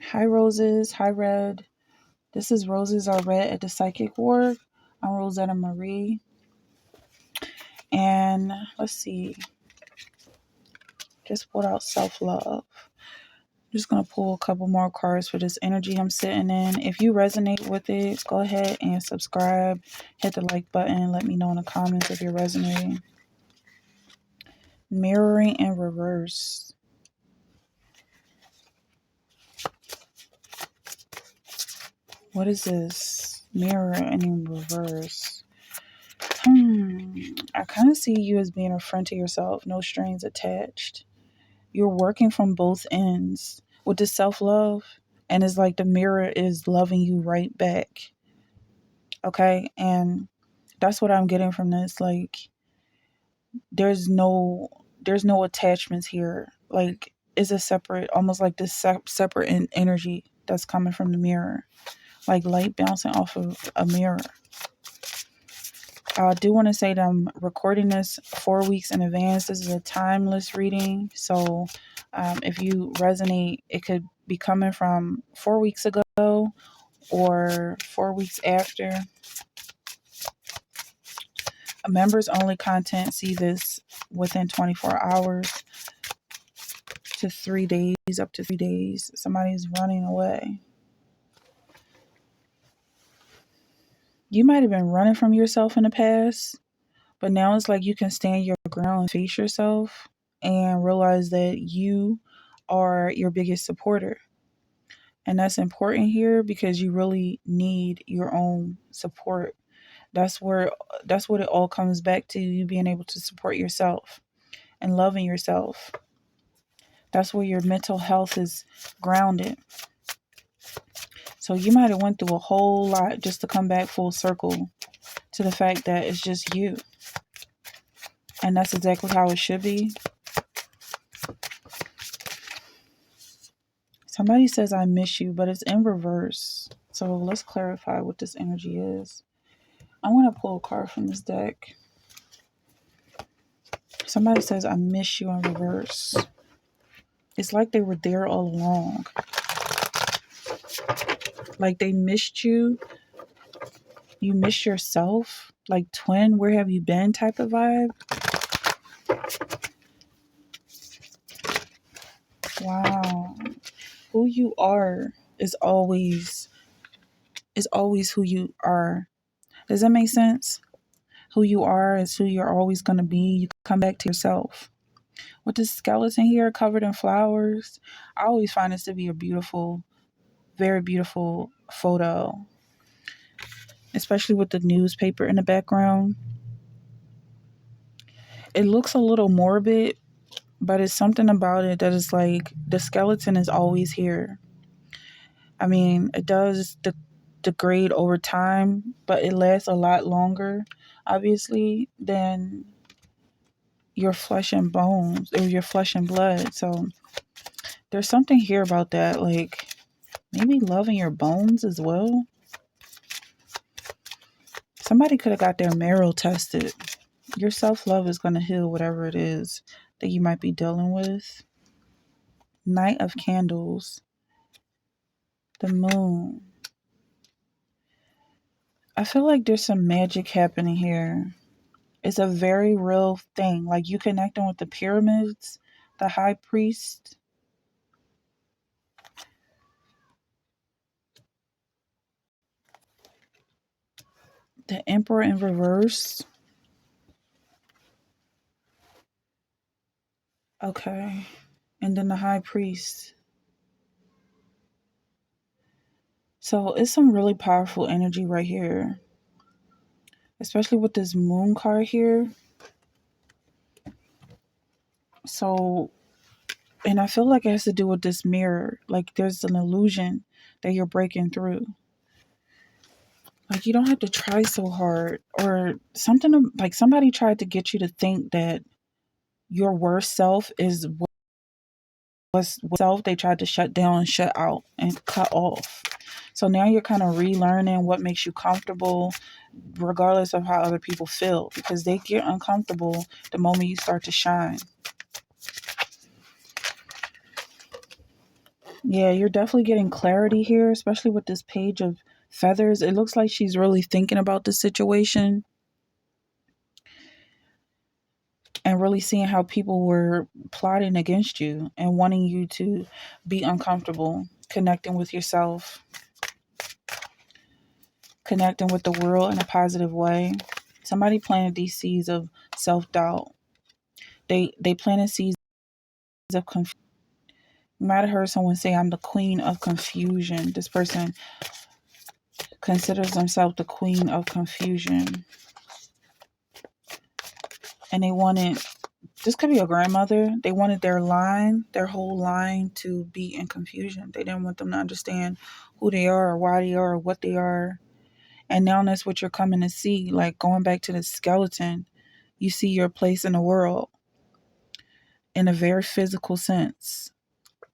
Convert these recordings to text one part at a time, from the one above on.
Hi, Roses. Hi, Red. This is Roses Are Red at the Psychic Ward. I'm Rosetta Marie. And let's see, just pulled out self love. Just going to pull a couple more cards for this energy I'm sitting in. If you resonate with it, go ahead and subscribe. Hit the like button. Let me know in the comments if you're resonating. Mirroring in reverse. What is this? Mirroring in reverse. I kind of see you as being a friend to yourself, no strings attached. You're working from both ends with the self love, and it's like the mirror is loving you right back. Okay. And that's what I'm getting from this. Like, there's no attachments here. Like, it's a separate, almost like this separate energy that's coming from the mirror, like light bouncing off of a mirror. I do want to say that I'm recording this 4 weeks in advance. This is a timeless reading. So if you resonate, it could be coming from 4 weeks ago or 4 weeks after. Members only content see this within 24 hours to 3 days, up to 3 days. Somebody's running away. You might have been running from yourself in the past, but now it's like you can stand your ground and face yourself and realize that you are your biggest supporter. And that's important here because you really need your own support. That's what it all comes back to, you being able to support yourself and loving yourself. That's where your mental health is grounded. So you might have went through a whole lot just to come back full circle to the fact that it's just you. And that's exactly how it should be. Somebody says I miss you, but it's in reverse. So let's clarify what this energy is. I want to pull a card from this deck. Somebody says I miss you in reverse. It's like they were there all along. Like they missed you. You missed yourself. Like twin, where have you been type of vibe. Wow. Who you are is always who you are. Does that make sense? Who you are is who you're always going to be. You come back to yourself. With this skeleton here covered in flowers, I always find this to be a beautiful, very beautiful photo, especially with the newspaper in the background. It looks a little morbid, but it's something about it that is like the skeleton is always here. I mean, it does degrade over time, but it lasts a lot longer, obviously, than your flesh and bones or your flesh and blood. So there's something here about that, like maybe loving your bones as well. Somebody could have got their marrow tested. Your self-love is going to heal whatever it is that you might be dealing with. Knight of Candles. The moon. I feel like there's some magic happening here. It's a very real thing. Like you connecting with the pyramids, the high priest. The emperor in reverse. Okay. And then the high priest. So it's some really powerful energy right here. Especially with this moon card here. So, and I feel like it has to do with this mirror. Like there's an illusion that you're breaking through. Like you don't have to try so hard or something like somebody tried to get you to think that your worst self is what's self they tried to shut down and shut out and cut off. So now you're kind of relearning what makes you comfortable regardless of how other people feel because they get uncomfortable the moment you start to shine. Yeah, you're definitely getting clarity here, especially with this page of feathers. It looks like she's really thinking about the situation and really seeing how people were plotting against you and wanting you to be uncomfortable, connecting with yourself, connecting with the world in a positive way. Somebody planted these seeds of self-doubt. They planted seeds of confusion. You might have heard someone say, I'm the queen of confusion. This person considers themselves the queen of confusion. And they wanted, this could be a grandmother, they wanted their whole line to be in confusion. They didn't want them to understand who they are or why they are or what they are. And now that's what you're coming to see. Like going back to the skeleton, you see your place in the world in a very physical sense.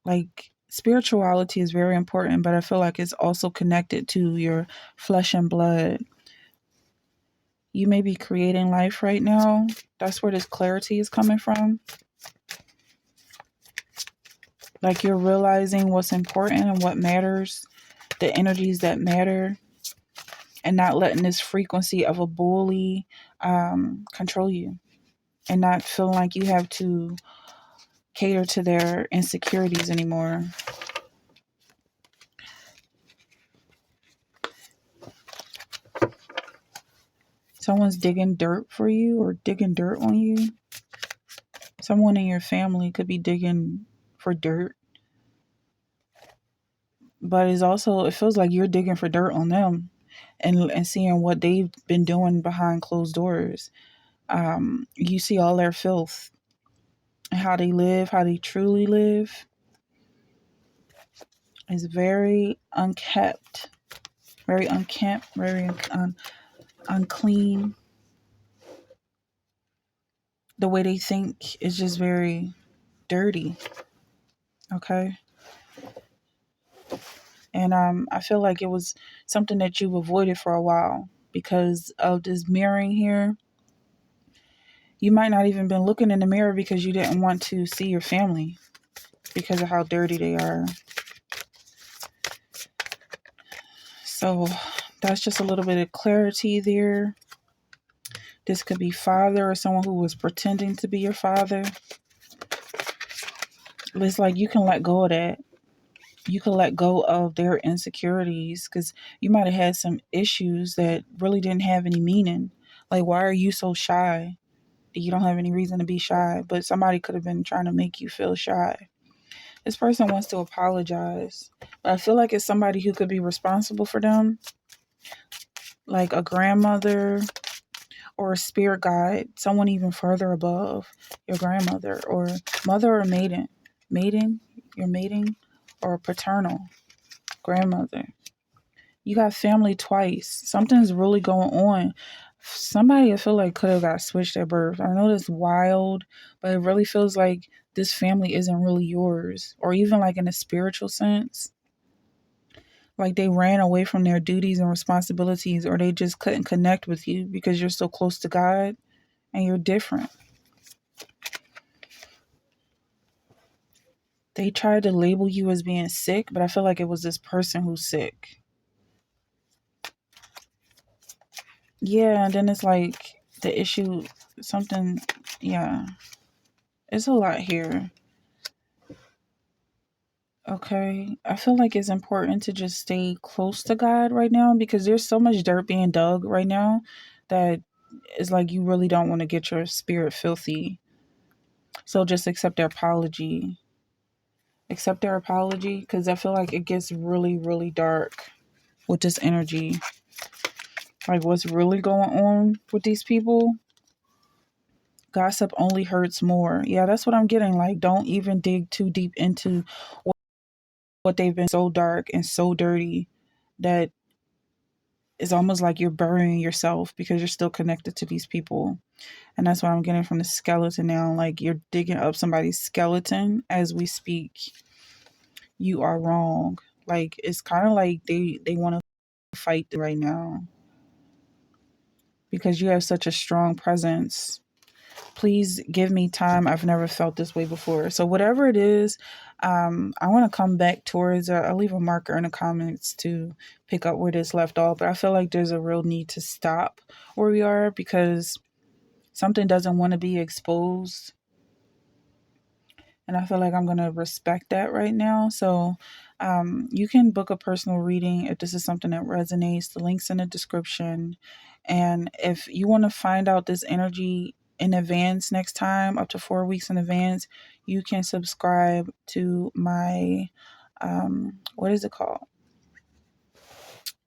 Like spirituality is very important, but I feel like it's also connected to your flesh and blood. You may be creating life right now. That's where this clarity is coming from. Like you're realizing what's important and what matters, the energies that matter, and not letting this frequency of a bully control you, and not feeling like you have to cater to their insecurities anymore. Someone's digging dirt for you or digging dirt on you. Someone in your family could be digging for dirt, but it's also, it feels like you're digging for dirt on them and seeing what they've been doing behind closed doors. You see all their filth and how they live, how they truly live is very unkept, very unkempt, very unclean. The way they think is just very dirty. Okay. And I feel like it was something that you've avoided for a while because of this mirroring here. You might not even been looking in the mirror because you didn't want to see your family because of how dirty they are. So that's just a little bit of clarity there. This could be father or someone who was pretending to be your father. It's like you can let go of that. You can let go of their insecurities because you might have had some issues that really didn't have any meaning. Like, why are you so shy? You don't have any reason to be shy, but somebody could have been trying to make you feel shy. This person wants to apologize, but I feel like it's somebody who could be responsible for them, like a grandmother or a spirit guide, someone even further above your grandmother or mother or maiden, your mating or paternal grandmother. You got family twice. Something's really going on. Somebody I feel like could have got switched at birth. I know that's wild, but it really feels like this family isn't really yours, or even like in a spiritual sense. Like they ran away from their duties and responsibilities, or they just couldn't connect with you because you're so close to God and you're different. They tried to label you as being sick, but I feel like it was this person who's sick. Yeah, and then it's like the issue, something, yeah, it's a lot here. Okay. I feel like it's important to just stay close to God right now because there's so much dirt being dug right now that it's like you really don't want to get your spirit filthy. So just accept their apology. Accept their apology because I feel like it gets really, really dark with this energy. Like what's really going on with these people? Gossip only hurts more. Yeah, that's what I'm getting. Like, don't even dig too deep into what they've been so dark and so dirty that it's almost like you're burying yourself because you're still connected to these people. And that's what I'm getting from the skeleton now. Like you're digging up somebody's skeleton as we speak. You are wrong. Like it's kind of like they want to fight right now because you have such a strong presence. Please give me time. I've never felt this way before. So whatever it is, I want to come back towards, I'll leave a marker in the comments to pick up where this left off, but I feel like there's a real need to stop where we are because something doesn't want to be exposed. And I feel like I'm going to respect that right now. So you can book a personal reading if this is something that resonates. The link's in the description. And if you want to find out this energy in advance next time, up to 4 weeks in advance, you can subscribe to my, what is it called?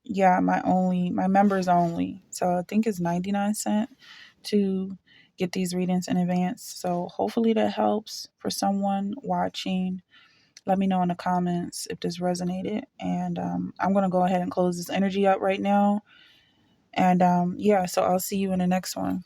Yeah, my members only. So I think it's 99 cents to get these readings in advance. So hopefully that helps for someone watching. Let me know in the comments if this resonated. And I'm going to go ahead and close this energy up right now. And yeah, so I'll see you in the next one.